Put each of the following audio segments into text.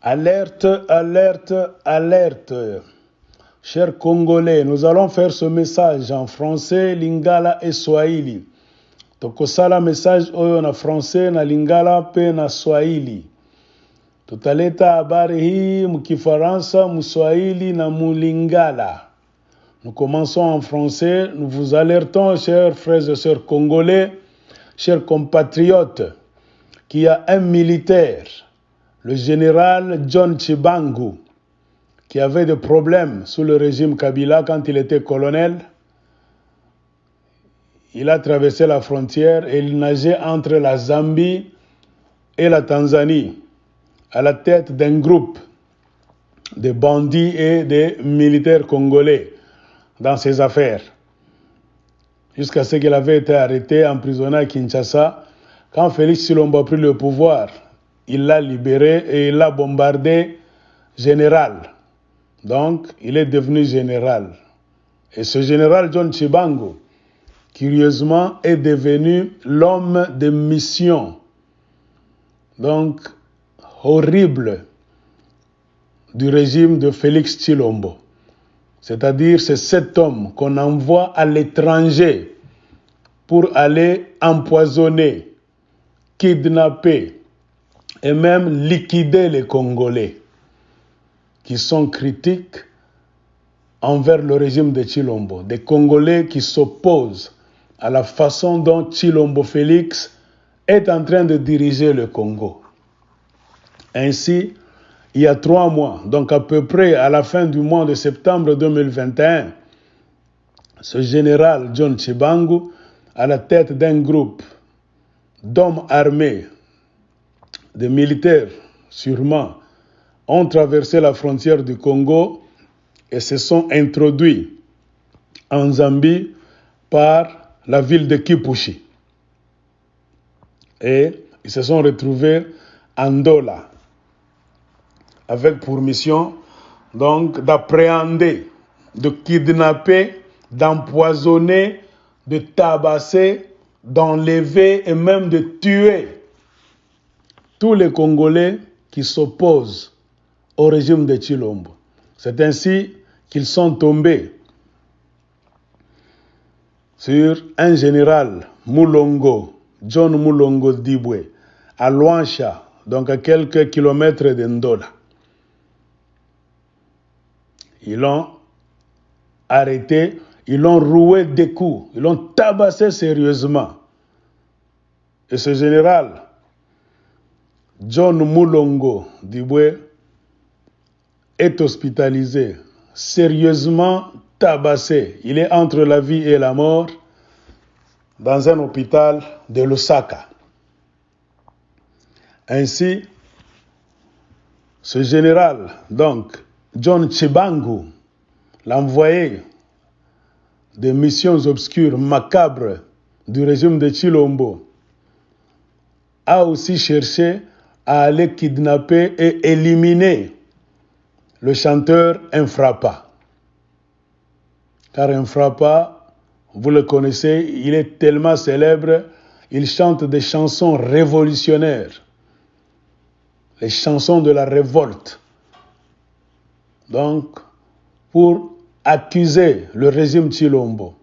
Alerte, alerte, alerte. Chers Congolais, nous allons faire ce message en français, lingala et swahili. Tokosala message oyo na français, na lingala pe na swahili. Tutaleta habari hii mukifaransa, muswahili na mulingala. Nous commençons en français. Nous vous alertons, chers frères et sœurs congolais, chers compatriotes, qu'il y a un militaire, le général John Chibangu, qui avait des problèmes sous le régime Kabila quand il était colonel. Il a traversé la frontière et il nageait entre la Zambie et la Tanzanie, à la tête d'un groupe de bandits et de militaires congolais dans ses affaires, jusqu'à ce qu'il avait été arrêté, emprisonné à Kinshasa. Quand Félix Tshilombo a pris le pouvoir, il l'a libéré et il l'a bombardé général. Donc, il est devenu général. Et ce général John Chibangu, curieusement, est devenu l'homme de mission. Donc, horrible du régime de Félix Tshilombo. C'est-à-dire, c'est cet homme qu'on envoie à l'étranger pour aller empoisonner, kidnapper et même liquider les Congolais qui sont critiques envers le régime de Tshilombo. Des Congolais qui s'opposent à la façon dont Tshilombo Félix est en train de diriger le Congo. Ainsi, il y a 3 mois, donc à peu près à la fin du mois de septembre 2021, ce général John Chibangu, à la tête d'un groupe d'hommes armés, de militaires sûrement, ont traversé la frontière du Congo et se sont introduits en Zambie par la ville de Kipushi. Et ils se sont retrouvés en Ndola, avec pour mission donc d'appréhender, de kidnapper, d'empoisonner, de tabasser, d'enlever et même de tuer tous les Congolais qui s'opposent au régime de Tshilombo. C'est ainsi qu'ils sont tombés sur un général Mulongo, John Mulongo Dibwe, à Luancha, donc à quelques kilomètres de Ndola. Ils l'ont arrêté, ils l'ont roué des coups, ils l'ont tabassé sérieusement. Et ce général, John Mulongo Dibwe, est hospitalisé, sérieusement tabassé. Il est entre la vie et la mort dans un hôpital de Lusaka. Ainsi, ce général, donc, John Chibangu, l'envoyé des missions obscures, macabres du régime de Tshilombo, a aussi cherché à aller kidnapper et éliminer le chanteur Infrapa. Car Infrapa, vous le connaissez, il est tellement célèbre, il chante des chansons révolutionnaires, les chansons de la révolte. Donc, pour accuser le régime Tshilombo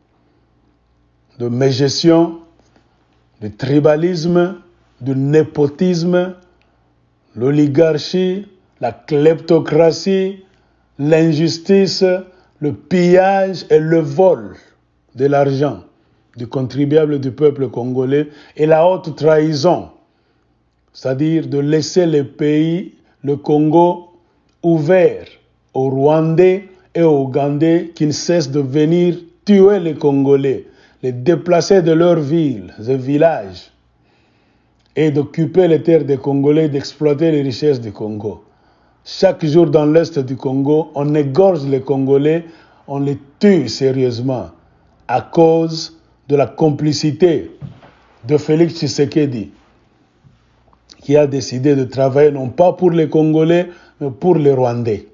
de mégestion, de tribalisme, de népotisme, l'oligarchie, la kleptocratie, l'injustice, le pillage et le vol de l'argent du contribuable du peuple congolais et la haute trahison, c'est-à-dire de laisser le pays, le Congo, ouvert aux Rwandais et aux Ougandais qui ne cessent de venir tuer les Congolais, les déplacer de leurs villes et villages et d'occuper les terres des Congolais, d'exploiter les richesses du Congo. Chaque jour dans l'est du Congo, on égorge les Congolais, on les tue sérieusement à cause de la complicité de Félix Tshisekedi, qui a décidé de travailler non pas pour les Congolais, mais pour les Rwandais.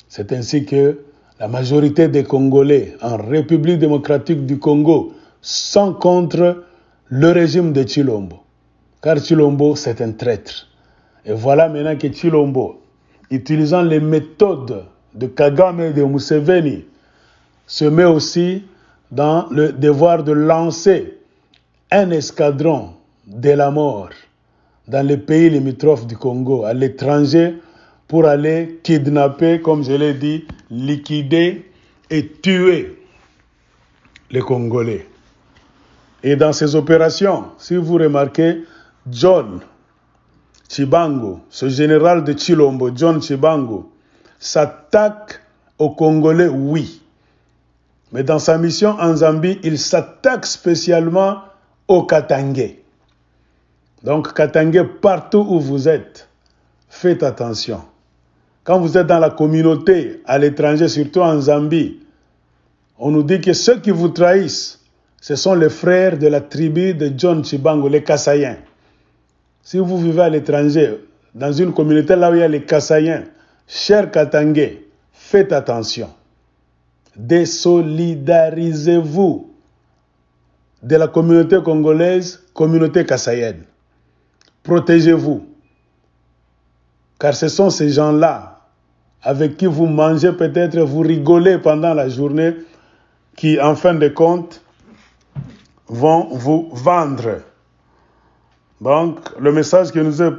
C'est ainsi que la majorité des Congolais en République démocratique du Congo sont contre le régime de Tshilombo. Car Tshilombo, c'est un traître. Et voilà maintenant que Tshilombo, utilisant les méthodes de Kagame et de Museveni, se met aussi dans le devoir de lancer un escadron de la mort dans les pays limitrophes du Congo, à l'étranger, pour aller kidnapper, comme je l'ai dit, liquider et tuer les Congolais. Et dans ces opérations, si vous remarquez, John Tshibanga, ce général de Tshilombo, John Tshibanga, s'attaque aux Congolais, oui. Mais dans sa mission en Zambie, il s'attaque spécialement aux Katangais. Donc Katangais, partout où vous êtes, faites attention. Quand vous êtes dans la communauté, à l'étranger, surtout en Zambie, on nous dit que ceux qui vous trahissent, ce sont les frères de la tribu de John Tshibanga, les Kasaïens. Si vous vivez à l'étranger, dans une communauté là où il y a les Kasaïens, chers Katangais, faites attention. Désolidarisez-vous de la communauté congolaise, communauté kassaïenne. Protégez-vous. Car ce sont ces gens-là avec qui vous mangez peut-être, vous rigolez pendant la journée, qui en fin de compte vont vous vendre. Donc le message qui nous est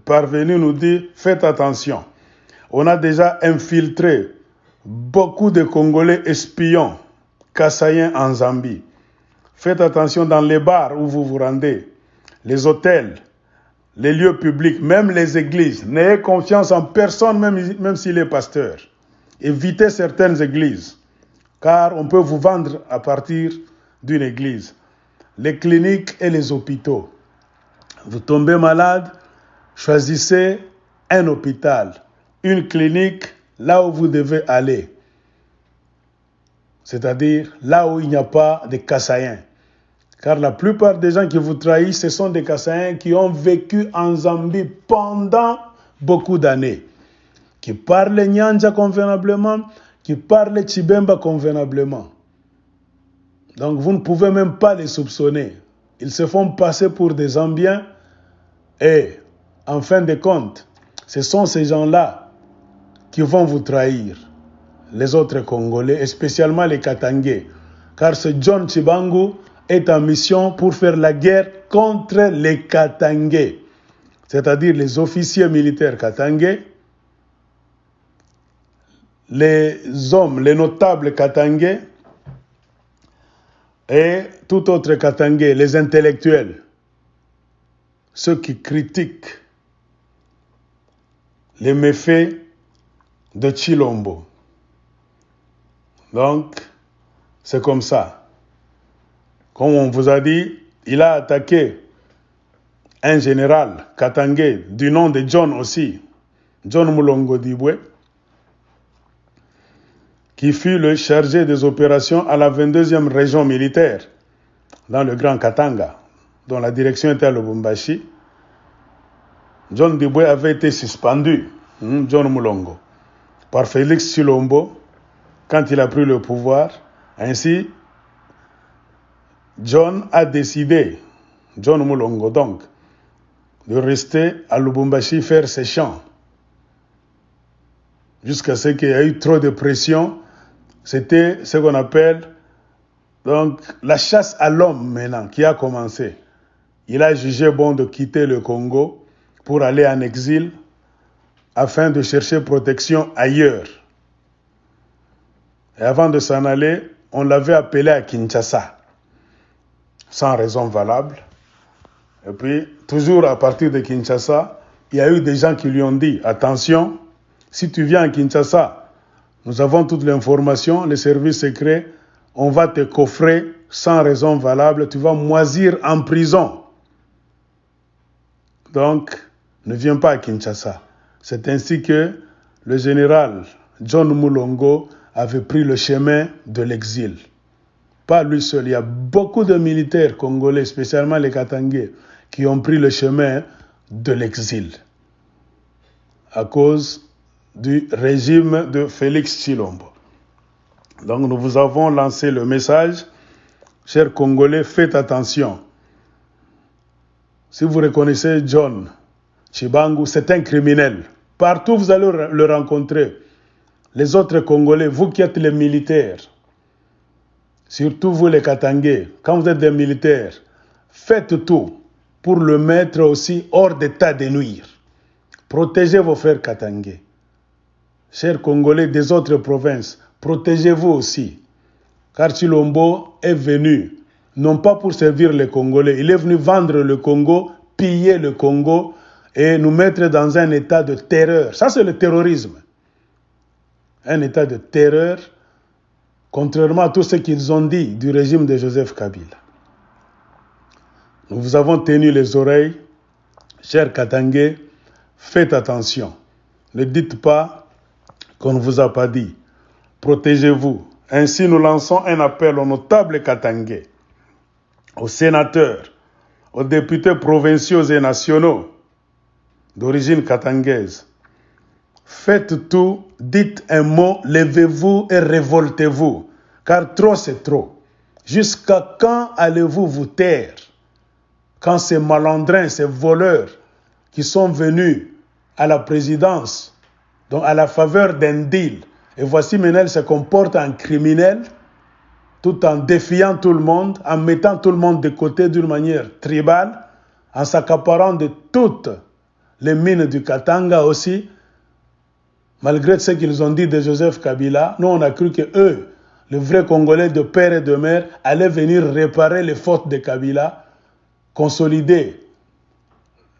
parvenu nous dit, faites attention. On a déjà infiltré beaucoup de Congolais espions, kassaïens en Zambie. Faites attention dans les bars où vous vous rendez, les hôtels, les lieux publics, même les églises. N'ayez confiance en personne, même s'il est pasteur. Évitez certaines églises, car on peut vous vendre à partir d'une église. Les cliniques et les hôpitaux. Vous tombez malade, choisissez un hôpital, une clinique, là où vous devez aller. C'est-à-dire là où il n'y a pas de Kassaïens. Car la plupart des gens qui vous trahissent, ce sont des Kassaïens qui ont vécu en Zambie pendant beaucoup d'années. Qui parlent Nyanja convenablement, qui parlent Tshibemba convenablement. Donc vous ne pouvez même pas les soupçonner. Ils se font passer pour des Zambiens et, en fin de compte, ce sont ces gens-là qui vont vous trahir, les autres Congolais, et spécialement les Katangais. Car ce John Tshibanga est en mission pour faire la guerre contre les Katangais, c'est-à-dire les officiers militaires Katangais, les hommes, les notables Katangais et tout autre Katangais, les intellectuels, ceux qui critiquent les méfaits de Tshilombo. Donc, c'est comme ça. Comme on vous a dit, il a attaqué un général katangais du nom de John aussi, John Mulongo Dibwe, qui fut le chargé des opérations à la 22e région militaire dans le Grand Katanga, dont la direction était à Lubumbashi. John Dibwe avait été suspendu, John Mulongo, par Félix Tshilombo quand il a pris le pouvoir. Ainsi, John a décidé, John Mulongo donc, de rester à Lubumbashi faire ses chants. Jusqu'à ce qu'il y ait eu trop de pression. C'était ce qu'on appelle donc la chasse à l'homme maintenant qui a commencé. Il a jugé bon de quitter le Congo pour aller en exil afin de chercher protection ailleurs. Et avant de s'en aller, on l'avait appelé à Kinshasa, sans raison valable. Et puis, toujours à partir de Kinshasa, il y a eu des gens qui lui ont dit, attention, si tu viens à Kinshasa, nous avons toute l'information, les services secrets, on va te coffrer sans raison valable, tu vas moisir en prison. Donc, ne viens pas à Kinshasa. C'est ainsi que le général John Mulongo avait pris le chemin de l'exil. Pas lui seul, il y a beaucoup de militaires congolais, spécialement les Katangais, qui ont pris le chemin de l'exil à cause du régime de Félix Tshilombo. Donc nous vous avons lancé le message, chers Congolais, faites attention. Si vous reconnaissez John Chibangu, c'est un criminel. Partout vous allez le rencontrer. Les autres Congolais, vous qui êtes les militaires, surtout vous les Katangais, quand vous êtes des militaires, faites tout pour le mettre aussi hors d'état de nuire. Protégez vos frères Katangais. Chers Congolais des autres provinces, protégez-vous aussi. Car Tshilombo est venu, non pas pour servir les Congolais, il est venu vendre le Congo, piller le Congo et nous mettre dans un état de terreur. Ça, c'est le terrorisme. Un état de terreur, contrairement à tout ce qu'ils ont dit du régime de Joseph Kabila. Nous vous avons tenu les oreilles, chers Katangais, faites attention. Ne dites pas qu'on ne vous a pas dit. Protégez-vous. Ainsi, nous lançons un appel aux notables Katangais, aux sénateurs, aux députés provinciaux et nationaux d'origine katangaise. Faites tout, dites un mot, levez-vous et révoltez-vous, car trop c'est trop. Jusqu'à quand allez-vous vous taire? Quand ces malandrins, ces voleurs qui sont venus à la présidence, donc à la faveur d'un deal, et voici maintenant ils se comportent en criminel, tout en défiant tout le monde, en mettant tout le monde de côté d'une manière tribale, en s'accaparant de toutes les mines du Katanga aussi. Malgré ce qu'ils ont dit de Joseph Kabila, nous on a cru que eux, les vrais Congolais de père et de mère, allaient venir réparer les fautes de Kabila, consolider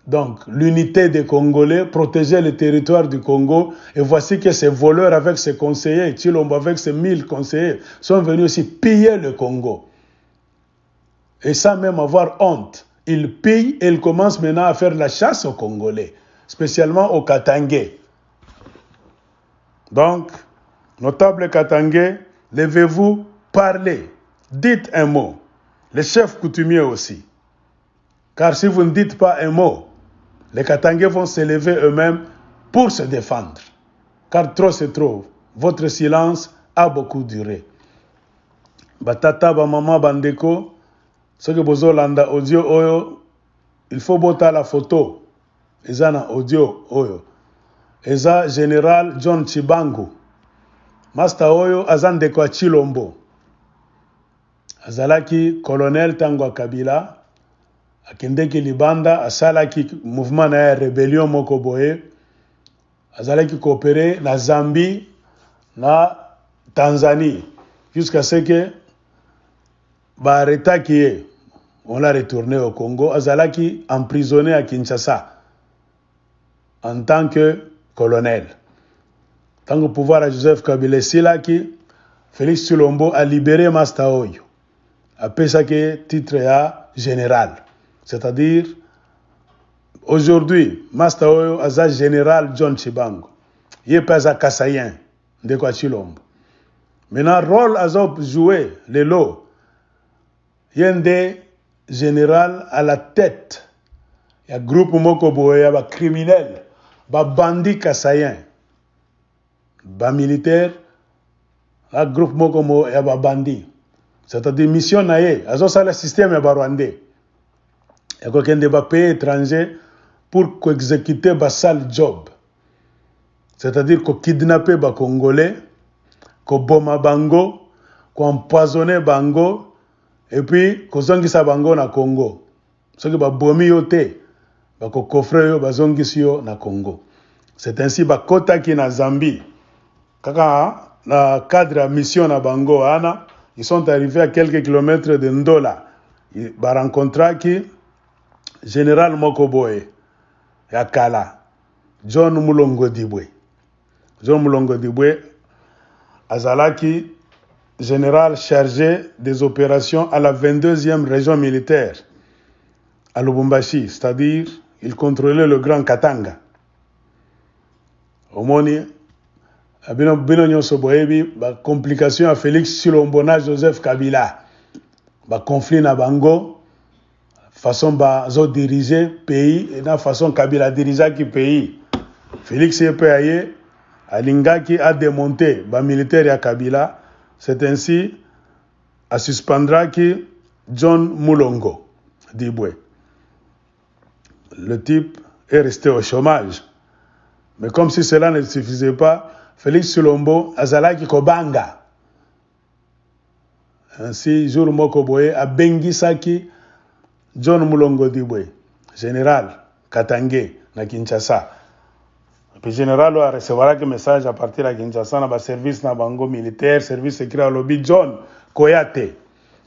donc l'unité des Congolais, protéger le territoire du Congo. Et voici que ces voleurs avec ses conseillers, Tshilombo avec ses 1000 conseillers, sont venus aussi piller le Congo. Et sans même avoir honte, ils pillent et ils commencent maintenant à faire la chasse aux Congolais, spécialement aux Katangais. Donc, notables Katangais, levez-vous, parlez, dites un mot. Les chefs coutumiers aussi. Car si vous ne dites pas un mot, les Katangais vont se lever eux-mêmes pour se défendre. Car trop c'est trop. Votre silence a beaucoup duré. Batata, bamama, bandeko, ce que vous landa audio oyo, il faut botter la photo. Eza na audio oyo. Eza général John Chibangu. Master oyo azandeko a Tshilombo. Azalaki colonel Tango Kabila. Akendeki libanda asalaki mouvement na rébellion moko boye, azalaki coopérer na Zambie na Tanzanie jusqu'à ce que ba arrêtaki, on l'a retourné au Congo. Azalaki emprisonné à Kinshasa en tant que colonel. Tant que pouvoir à Joseph Kabila silaki, Félix Tshilombo a libéré Master Oyo, appelé ça que titre à général. C'est-à-dire, aujourd'hui, Master Oyo aza général John Chibangu. Il est pas à Kassayen de Tshilombo. Maintenant, rôle aza joué, le lot. Il y a un général à la tête. Il y a un groupe Mokobo, il y a un criminel, un bandit Kassayen, un militaire, un groupe Mokobo, il y a un bandit. C'est-à-dire, mission naïe, aza ça le système ya Rwandais. Il y a des pays étrangers pour exécuter un sale job. C'est-à-dire qu'on kidnappe les Congolais, qu'on bombe bango, qu'on empoisonne bango, et puis qu'on zongisa bango na Congo. Ce qui va bomber yote, qu'on coffre yo, bazongisi yo na Congo. C'est ainsi que kota ki na Zambie. Kaka na cadre de mission na bango ana, ils sont arrivés à quelques kilomètres de Ndola. Ils ont rencontré qui Général Mokoboe, Yakala, John Mulongo Dibwe. John Mulongo Dibwe, Azalaki, général chargé des opérations à la 22e région militaire, à Lubumbashi, c'est-à-dire il contrôlait le Grand Katanga. Omoni, Abino Nyonso Boebi, complication à Félix Tshilombo na Joseph Kabila, conflit na bango, façon bazo diriger pays et la façon Kabila diriger qui pays. Félix Epeaye Alingaki a démonté ba militaire ya Kabila. C'est ainsi à suspendra John Mulongo Dibwe. Le type est resté au chômage. Mais comme si cela ne suffisait pas, Félix Tshilombo azalaki kobanga. Ainsi, jour moko boye abengisaki John Mulongo Dibwe, général Katangé na Kinshasa. Le général a reçu un message à partir de Kinshasa na ba service na bango militaire, service écrit à lobby John Koyate.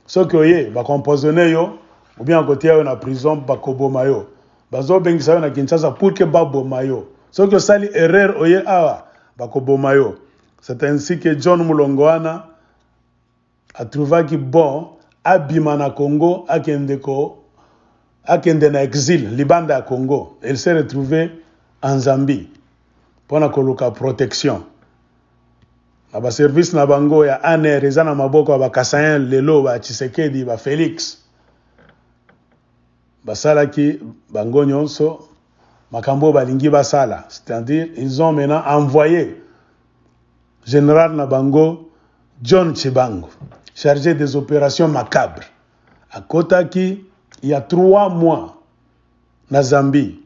Ce que oye ba composonné yo ou bien côté yo na prison ba koboma yo. Bazo bengisa yo na Kinshasa pour que ba boma yo. Ce que sali erreur oye awa ba koboma yo. C'est ainsi que John Mulongo wana a trouvé que bon abima na Congo akende na exil libanda à Congo. Il s'est retrouvé en Zambie pour na koluka protection. Na ba service na bango ya ane rezana maboko ba Kasayen lelo ba Tshisekedi ba Félix. Basalaki bango nyonso makambo balingi basala, c'est-à-dire ils ont maintenant envoyé général na bango John Tshibanga, chargé des opérations macabres. À Kotaki, il y a 3 mois, na Zambie,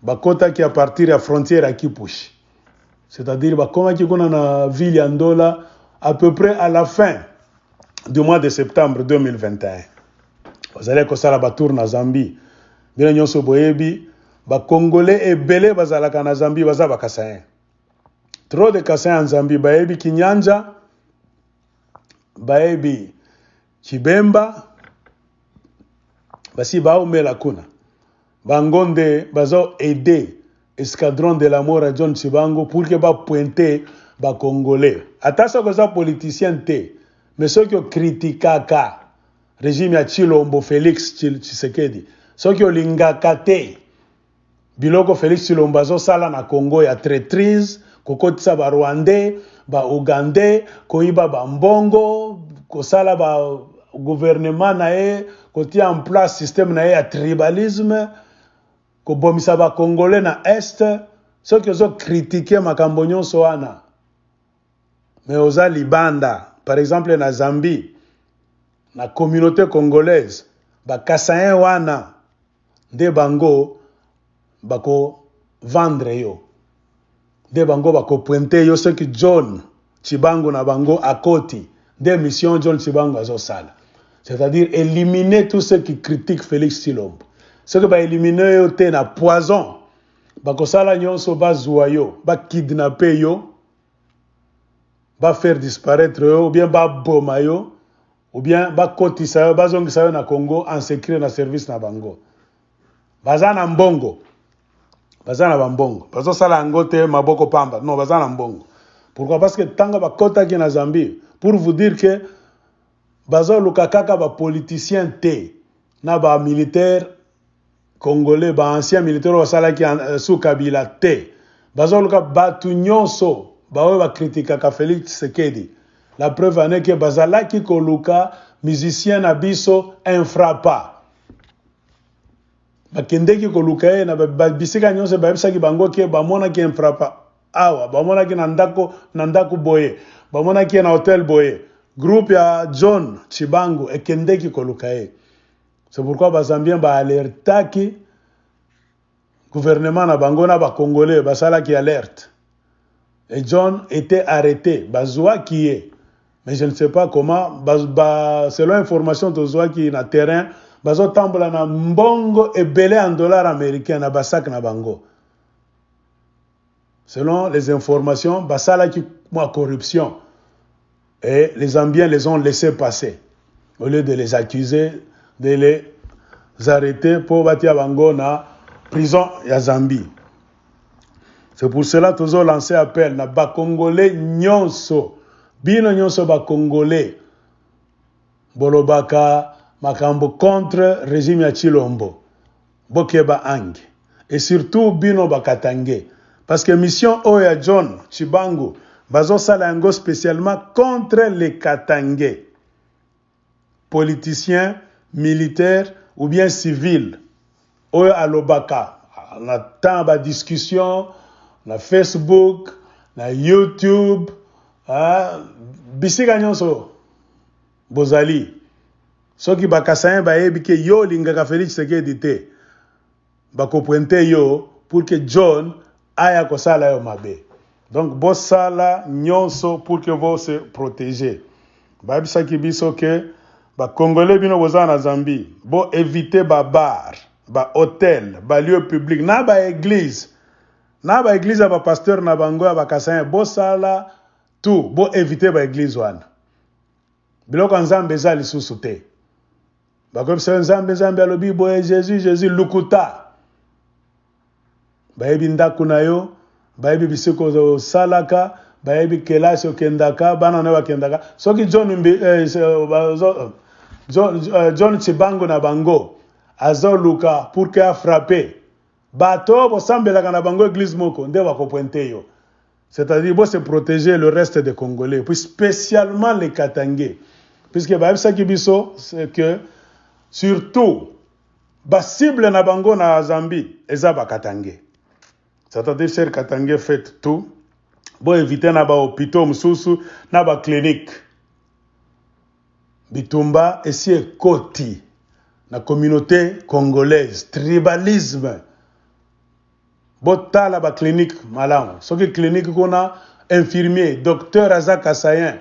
Bakotaki à partir de la frontière à Kipushi. C'est-à-dire, Bakomaki kona na ville Andola, à peu près à la fin du mois de septembre 2021. Vous allez kosala batour na Zambie. Bien nyonso boyebi, Congolais et belé bazalaka na Zambie, baza Kasayen. Trop de Kasayen en Zambie, bayebi Kinyanja, bayebi Chibemba, basi baomela kuna. Bangonde bazo aider escadron de la mort à John Tshibanga pour que ba pointer ba Congolais. Attention que ça politicien té, mais ceux qui critiquaka régime ya Tshilombo Félix Tshisekedi, ceux qui lingaka té biloko Félix Tshilombo bazo sala na Congo ya traîtrise, kokotisa ba Rwandais, ba Ougandais, koiba ba mbongo, kosala ba gouvernement nae, kotia en place système nae ya tribalisme, ko bomisa ba Congolais na Est, ceux qui ont critiqué makambo nyonso wana. Mais oza libanda, par exemple na Zambie, na communauté congolaise, ba Kasayen wana, de bango, bako vendre yo. De bango bako pointe yo, ceux qui John Tshibanga na bango akoti, de mission John Tshibanga zo sala. C'est-à-dire éliminer tous ceux qui critiquent Félix Tshilombo. Ceux qui va éliminer yo te na poison, bako sala nyonso ba zwa yo, ba kidnapper yo, ba faire disparaître yo, ou bien ba boma yo, ou bien ba kotisa yo, ba zongisa yo na Congo en secret na service na bango. Bazana mbongo. Bazana bambongo. Bazo sala ngote maboko pamba. Non, bazana mbongo. Pourquoi? Parce que tanga ba kota ki na Zambie, pour vous dire que bazo lukakaka ba politicien te na ba militaire congolais, ba ancien militaire wa sala ki sous Kabila te. Bazo luka batu nyonso ba we ba kritikaka Félix Tshisekedi. La preuve en est que bazala ki koluka musicien na biso infrapa. Bakendeki koluka na bisika nyonso ba bisaki bango ke ba mona ki infrapa. Awa ba mona ki nandako boye. Ba mona ki na hotel boye. Groupe ya John Tshibanga ekendeki koluka. C'est pourquoi ba Zambien ba alertaki gouvernement na bango na ba Congolais ba sala ki alerte. Et John était arrêté, bazwa qui est. Mais je ne sais pas comment, selon information de Zoa qui est na terrain, bazo tambola na mbongo et belé en dollars américains na basak na bango. Selon les informations, basala qui moi corruption. Et les Zambiens les ont laissés passer. Au lieu de les accuser, de les arrêter pour bâtir bango na prison ya Zambie. C'est pour cela que nous avons lancé appel na ba Congolais nyonso. Bino nyonso ba Congolais. Bolobaka makambo contre régime ya Tshilombo. Bokeba ange. Et surtout bino ba Katangé. Parce que mission oya John Tshibanga bazo sala yango spécialement contre les Katangé. Politiciens, militaires ou bien civils. Oya alobaka. On attend ba discussion na Facebook, na YouTube, bisika nyonso bozali. Soki bakasayen bayebi ke yo lingaka Félix Tshisekedi te, bako pointe yo pour que John aya kosala yo mabe. Donc bosala nyonso pour que vous se protéger. Babisaki biso ke ba congolais bino boza na Zambie, bo éviter ba bar, ba hôtel, ba lieu public, na ba église ba pasteur na bango ya ba kasayen, bosala tout, bo éviter ba église wana. Biloko nzambe eza lisusu te. Bakobisa nzambe alobi boye Jésus lukuta. Bayebi ndako na yo, bayebi bisiko salaka, bayebi kelasi okendaka, bana na bakendaka. Soki John Chibango na bango azo luka pour que a frapper. Bato bo sambelaka na bango église moko nde bakopointe yo. C'est-à-dire bo se protéger le reste des Congolais, puis spécialement les Katangais. Puisque bayebisaki biso c'est que surtout ba cible na bango na Zambie eza ba Katangais. C'est-à-dire cher Katangais fait tout bo éviter na ba hôpitaux mususu na ba clinique. Bitumba esi ekoti na communauté congolaise, tribalisme. Botala ba clinique malamu. Soki clinique kuna infirmier, docteur Azak Assayen.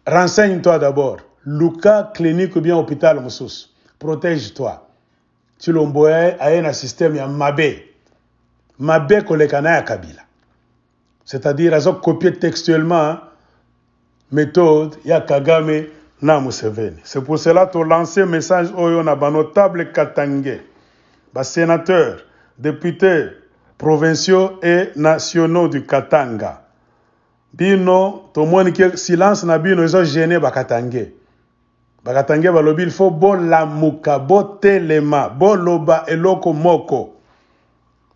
Renseigne-toi d'abord. Luka clinique ou bien hôpital mususu. Protège-toi. Tu l'omboye a un système ya mabe. Mabe kolekana ya Kabila. C'est-à-dire azok copier textuellement méthode ya Kagame na Museveni. C'est pour cela que lancé message oyo na ba notable Katangais, ba sénateurs, députés provinciaux et nationaux du Katanga. Bino tomoni ke silence na bino ezo gêner ba Katangais. Ba Katangais balobi il faut bo lamuka, bo telema, bo loba eloko moko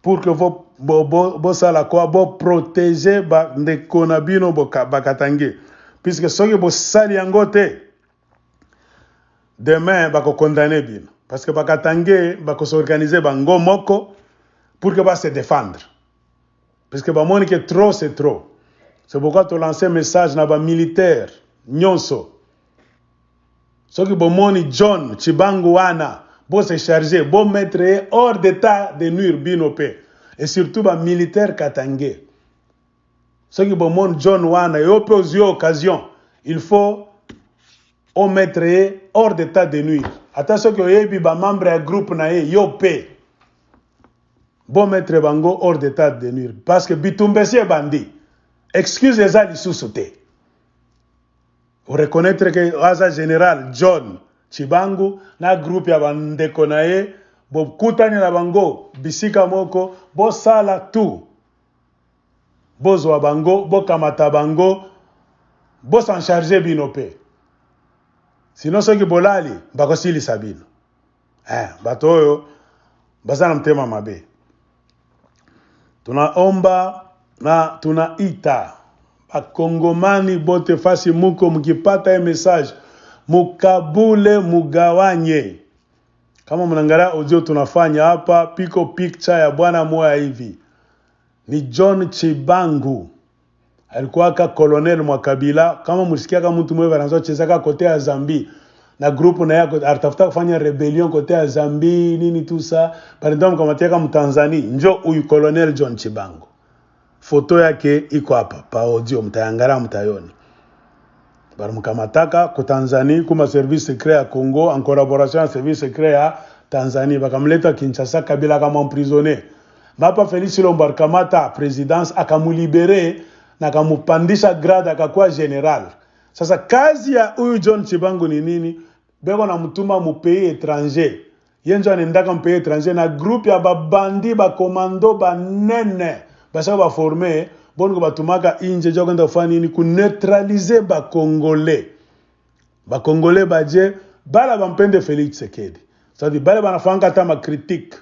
pour que bo sala quoi, bo protéger ba ndeko na bino ba Katangais. Puisque soki bo sali yango te, demain bako condamner bino. Parce que ba Katangais bako s'organiser bango moko pour que ba se défendre. Parce que ba moni que trop c'est trop. C'est pourquoi tu lances un message na ba militaire nyonso. Soki bo moni John Chibango wana, bo se charger, bo mettre hors d'état de nuire bino pe. Et surtout ba militaire Katangais. Soki bo moni John wana, yo pe aux occasion, il faut o mettre hors d'état de nuire. Attention que yebi ba membre ya groupe na yo pe. Bo mettre bango hors d'état de nuire parce que bitumbesi bandi. Excuse les lisusu te. Vous reconnaître que Aza général John Chibangu na groupe ya bandeko na ye bo kutani na bango bisika moko bo sala tout. Bozwa bango, bo kamata bango, bo s'en charger bino pe. Sinon soki bolali bako silisa bino. Bato oyo bazana mtema mabe. Tunaomba na tunaita bakongomani bote fasi muko mkipata message mukabule mugawanye. Kama mnangara audio tunafanya hapa piko picture ya bwana moya hivi. Ni John Chibangu. Alikuwa ka colonel mwa Kabila. Kama msikia kama mtu mwewe anazo chezaka kote ya Zambie. Na grupu na yako atafuta kufanya rebellion kote ya Zambie nini tout ça. Par exemple kama tiaka mtanzania njo huyu colonel John Chibangu. Foto yake iko hapa pa audio mtayangara mtayoni. Baramukamataka ku Tanzania kuma service secret ya Congo en collaboration avec service secret ya Tanzania bakamleta Kinshasa Kabila kama emprisonné. Mapa Félix Lombarkamata présidence akamulibere na akamupandisha grade akakuwa general. Sasa kazi ya huyu John Chibangu ni nini? Beko na mtuma mu pays étranger. Yenjo anendaka mu pays étranger na groupe ya babandi ba commando ba nene. Basa ba former bongo batumaka inje jo kwenda kufanya nini ku neutraliser ba Congolais. Ba Congolais baje bala bampende Félix Tshisekedi. C'est-à-dire bala banafanga ta ma critique.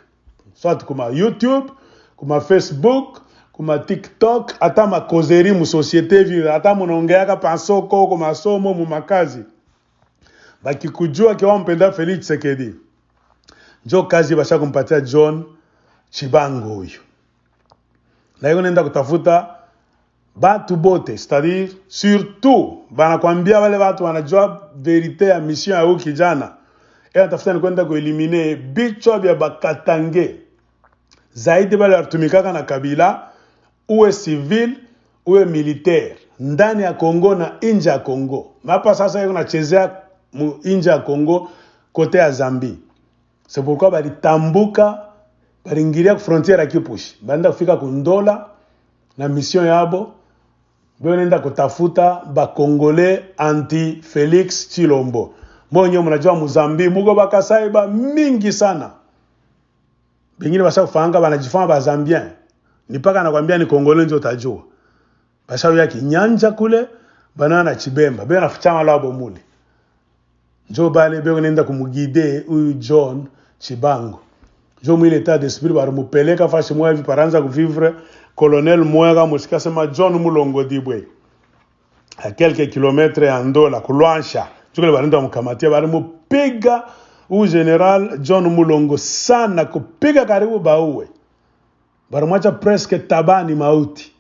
Soit kuma YouTube, kuma Facebook, kuma TikTok, ata ma causerie mu société vile, ata munongeaka pansoko kuma somo mu makazi. Bakikujua ke wampenda Félix Tshisekedi. Jo kazi basha kumpatia John Chibangu huyu. Na hiyo nenda kutafuta batu bote, c'est-à-dire surtout banakwambia wale watu wanajua verite ya mission ya huyu kijana. Tafuta ni kwenda kuelimine bichwa vya Bakatange. zaidi bale watumikaka na Kabila, uwe civil uwe militaire ndani ya Kongo na nje ya Kongo. Hapa sasa yako nachezea nje ya Kongo kote ya Zambie. C'est pourquoi balitambuka baringiria ku frontière ya Kipushi. Baenda kufika kundola na mission yabo. Nenda kutafuta ba Congolais anti Felix Tshilombo. Mbonyo mnajua Mozambique mugo bakasai ba mingi sana. Bengine basa kufanga banajifanya ba Zambien. Nipaka nakwambia ni Congolais ndio utajua. Basa yake nyanja kule banana Chibemba. Bena fuchama labo mule. Njo bale bego nenda kumugide huyu John Chibango. Jo mwile état d'esprit baramupeleka fashi mwa hivi paranza kuvivre colonel Mwega musika sema John Mulongo Dibwe. À quelques kilomètres en Ndola kulwansha. Tukule barenda mkamatia baramupiga u general John Mulongo sana kupiga karibu bauwe. Baramwacha presque tabani mauti.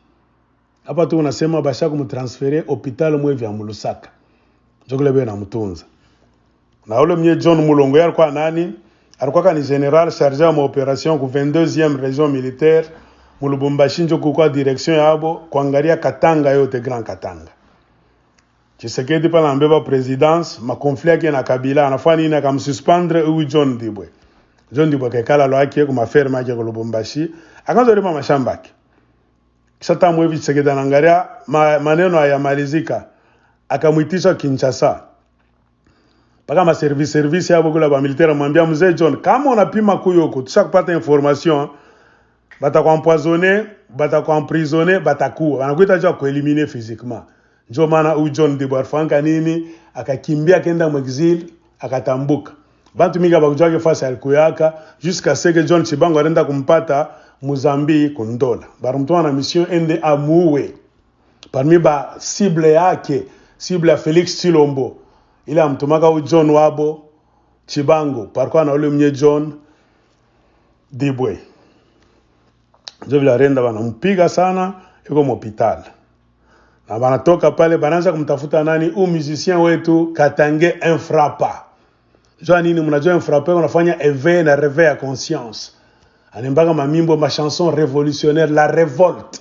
Hapa tu unasema basha kumtransfere hospital mwevi ya Mulusaka. Tukule bena mtunza. Na ule mwenye John Mulongo alikuwa nani? Alikuwa ni general chargé ya opération ku 22e région militaire mu Lubumbashi, njo kwa direction yabo kuangalia Katanga yote Grand Katanga. Tshisekedi pa nambeba présidence ma conflit yake na Kabila anafanya nini akamsuspendre huyu John Dibwe. John Dibwe kekala lo yake kuma ferme yake ku Lubumbashi akaanza kulima mashamba yake. Kisha tamu hivi Tshisekedi anaangalia maneno hayamalizika akamuitisha Kinshasa. Paka ma service yabo kula ba militaire mwambia mzee John kama unapima kuyoko tushakupata information batakuempoisonner batakuemprisonner batakuwa wanakuita jua kueliminer physiquement. Ndio maana u John Dibwe fanga nini akakimbia kenda mu exil akatambuka. Bantu mingi bakujua fasi alikuyaka jusqu'à ce que John Chibango arenda kumpata Mozambique kundola. Barumtoa na mission ende amuwe. Parmi ba cible yake, cible ya Felix Tshilombo. Ile amtumaka u John wabo Chibango parkwa na ule mnye John Dibwe. Ndio vile arenda banampiga sana yuko hospital. Na banatoka pale banaanza kumtafuta nani u musicien wetu Katange Infrapa. Jua nini mnajua Infrapa unafanya éveil na réveil à conscience. Animbaga mamimbo ma chanson révolutionnaire la révolte.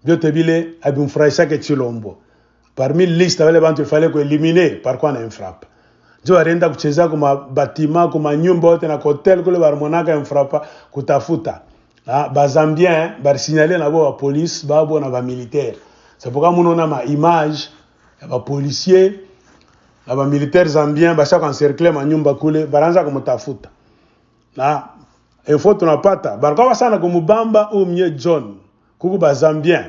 Biote bile abimfurahisha ke Tshilombo. Parmi liste wale bantu fallait ko éliminer par quoi na Infrapa. Jo arenda kucheza kuma batima kuma nyumba yote na hotel kule barmonaka Infrapa kutafuta. Ba Zambien bar signaler na bo wa police babo na ba militaire. C'est pourquoi nous on a ma image ya policier na ba militaire zambien ba chaque encercler ma nyumba kule baranza kumtafuta. Na info tunapata barakawa sana kumubamba u mnye John kuku ba Zambien.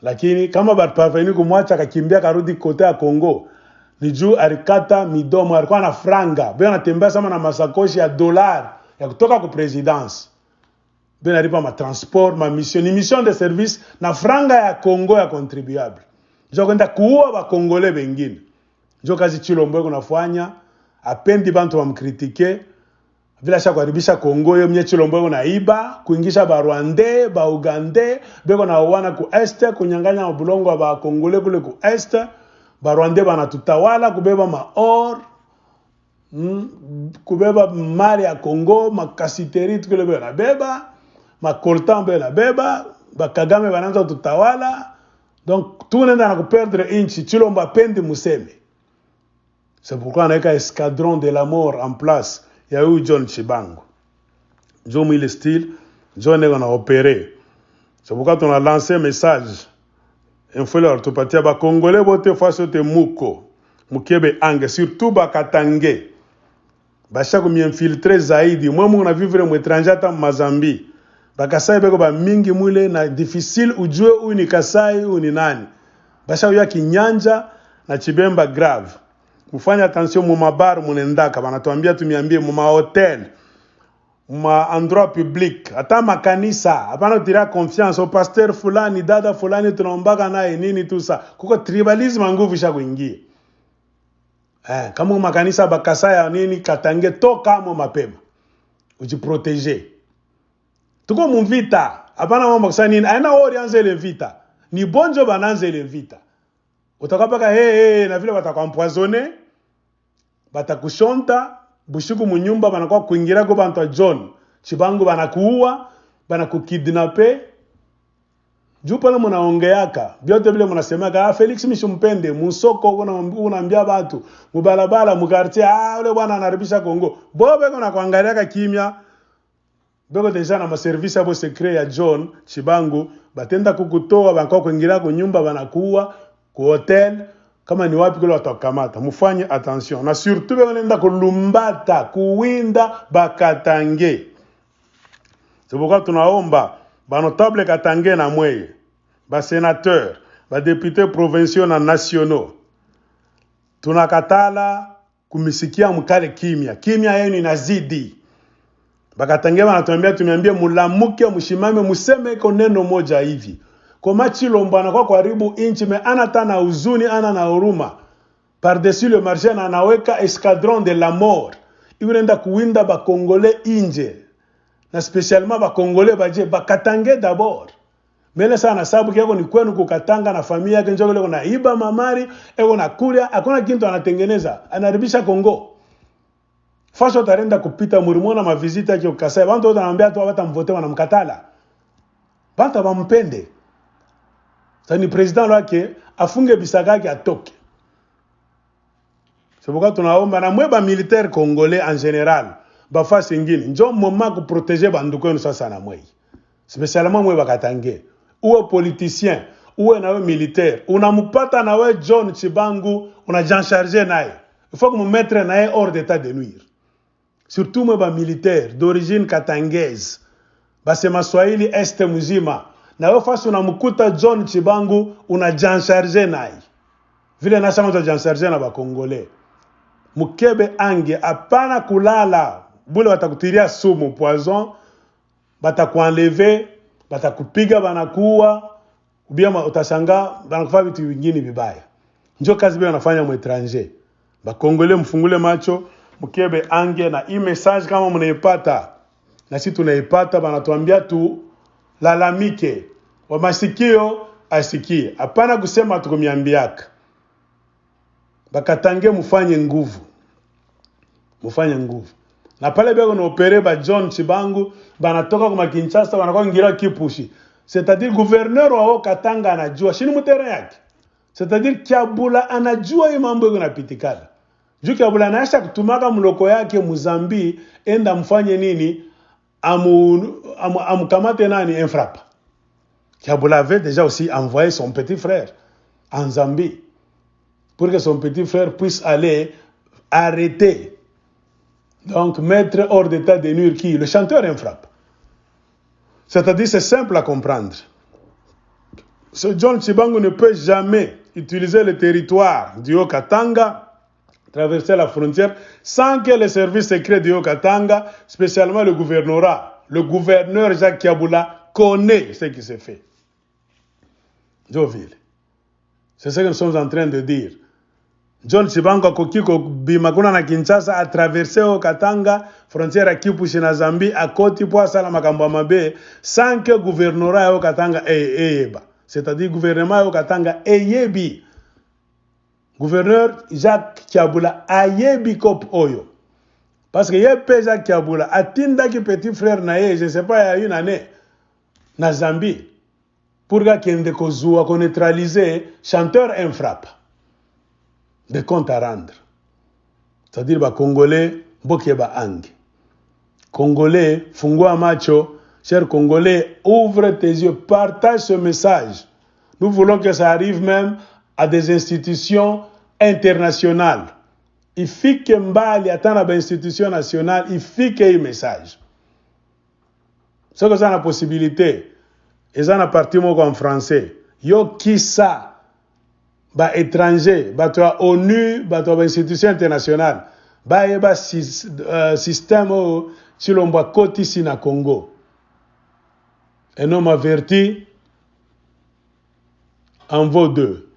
Lakini kama parvenu kumwacha akakimbia karudi kote ya Kongo ni juu alikata midomo alikuwa na franga bwana anatembea sama na masakoshi ya dollar ya kutoka ku presidence. Ben alipa ma transport, ma mission, ni mission de service na franga ya Kongo ya contribuable. Njo kwenda kuua ba Kongolais bengine. Njo kazi Tshilombo kunafanya, apendi bantu wamkritike. Vila sha kuharibisha Kongo yo mnye Tshilombo naiba, kuingisha ba Rwandais, ba Ugandais, beko na wana ku este, kunyanganya mabulongo ba Kongolais kule ku este, ba Rwandais banatutawala kubeba maor, kubeba mali ya Kongo, makasiteri tukule beba beba. Ma coltan bela beba ba Kagame bananza tutawala donc tout nenda na perdre inchi Tshilombo pendi museme. C'est pourquoi on a un escadron de la mort en place. Il y a eu John Chibango. John Mille Style, John on a opéré. C'est pourquoi on a lancé un message. Il faut leur tout partir ba Congolais bote face te muko. Mukebe ange surtout ba Katange. Ba chaque mi infiltré zaidi. Moi on a vivre mu étranger ta Mozambique. Bakasai beko ba mingi mwile na difficile ujue huyu ni Kasai huyu ni nani. Basha uya Kinyanja na Chibemba grave. Kufanya attention mu mabar munendaka banatuambia tumiambie mu hotel. Ma endroit public, hata makanisa, hapana tira confiance au pasteur fulani, dada fulani tunaombaka naye nini tout ça. Kuko tribalisme nguvu isha kuingia. Kama makanisa bakasai ya nini Katange toka mo mapema. Ujiprotéger. Tuko mvita, hapana mambo kusema nini, aina wao anze ile vita. Ni bonjo bananze ile vita. Utakapaka na vile batakuempoisonner, batakushonta, bushiku munyumba banakuwa kuingira kwa bantu John. Chibangu banakuua, banakukidnape. Juu pale mnaongeaka, vyote vile mnasemaka, Felix mishumpende, musoko unaambia watu, mubalabala, mukartia, ule bwana anaribisha Kongo. Bobe kuna kuangaliaka kimya. Bego deja na maservisi abo secret ya John Chibangu, batenda kukutoa, banako kuingira kwa nyumba, banakuwa, ku hotel, kama ni wapi kule watakamata. Mufanye attention. Na surtout bego nenda kulumbata, kuwinda, bakatange. C'est pourquoi tunaomba, notable Katange na mweye, sénateur, député provinciaux na nationaux. Tunakatala kumisikia mkale kimya. Kimya yenu inazidi. Katange wanatuambia tumeambia mulamuke mshimame museme iko neno moja hivi. Koma Chilombo anakuwa karibu inchi me anata na huzuni ana na huruma. Par-dessus le marché na anaweka escadron de la mort. Iwenda kuwinda bakongole inje. Na spesialement bakongole baje bakatange d'abord. Mele sana sababu yako ni kwenu kukatanga na familia yake njoo leo na iba mamari, eko na kulia, hakuna kitu anatengeneza, anaribisha Kongo. Fasho tarenda kupita murimona mavizita yake ukasai, bantu wote wanaambia tu watamvote wanamkatala. Bantu bampende. Sasa ni president wake afunge bisaka yake atoke. C'est pourquoi tunaomba na mweba militaire congolais en général. Bafasi ingine njo moment ku protéger banduko yenu sasa na mwei spécialement mwe bakatange uwe politicien uwe nawe militaire unamupata nawe John Chibangu unajan charger naye il faut que vous mettre naye hors d'état de nuire surtout mwe ba militaire d'origine katangaise basema Swahili este mzima nawe fasi unamkuta John Chibangu unajan charger naye vile nasema unajan charger na ba congolais mukebe ange apana kulala bule watakutiria sumu poison batakuenlever batakupiga banakuwa ubia utashanga banakufa vitu vingine vibaya ndio kazi bia wanafanya mu étranger bakongole mfungule macho mkebe ange na hii message kama mnaipata na sisi tunaipata banatuambia tu lalamike wa masikio asikie hapana kusema tukumiambiaka bakatange mufanye nguvu na pale bego na opere ba John Chibangu banatoka kwa Kinshasa wanakuwa ngira kipushi c'est-à-dire gouverneur wa Katanga anajua shini mutera yake c'est-à-dire Kiabula anajua hii mambo yanapitikana juu Kiabula anaisha kutumaka mloko yake Mozambique enda mfanye nini amkamate nani infrappe Kiabula avait déjà aussi envoyé son petit frère en Zambie pour que son petit frère puisse aller arrêter. Donc, mettre hors d'état de nuire qui? Le chanteur infrappe. C'est-à-dire, c'est simple à comprendre. Ce John Chibangu ne peut jamais utiliser le territoire du Haut-Katanga, traverser la frontière, sans que les services secrets du Haut-Katanga, spécialement le gouverneur Jacques Kiabula, connaît ce qui s'est fait. Joville. C'est ce que nous sommes en train de dire. John Chibangu akokiko bimakuna na Kinshasa a traversé au Katanga, frontière à Kipushi na Zambie, à Koti po sala makambo mabe, sans que gouvernorat au Katanga eyeba. C'est-à-dire gouvernement au Katanga eyebi. Gouverneur Jacques Kiabula ayebi kop oyo. Parce que yepe Jacques Kiabula atinda ki petit frère na ye, je ne sais pas, il y a une année na Zambie pour kende kozua ko neutraliser chanteur infrappe. Des comptes à rendre. C'est-à-dire, bah, Congolais, Bokeba Ang. Congolais, fungua macho, chers Congolais, ouvre tes yeux, partage ce message. Nous voulons que ça arrive même à des institutions internationales. Il faut que Mbali attende à institution nationale, il faut qu'il y ait un message. C'est que ça a la possibilité. Et ça a parti en français. Yo qui ça? Ba étranger, ba toi ONU, ba toi institution internationale, ba yeba système Chilombo koti si na Congo. Un homme averti en vaut deux.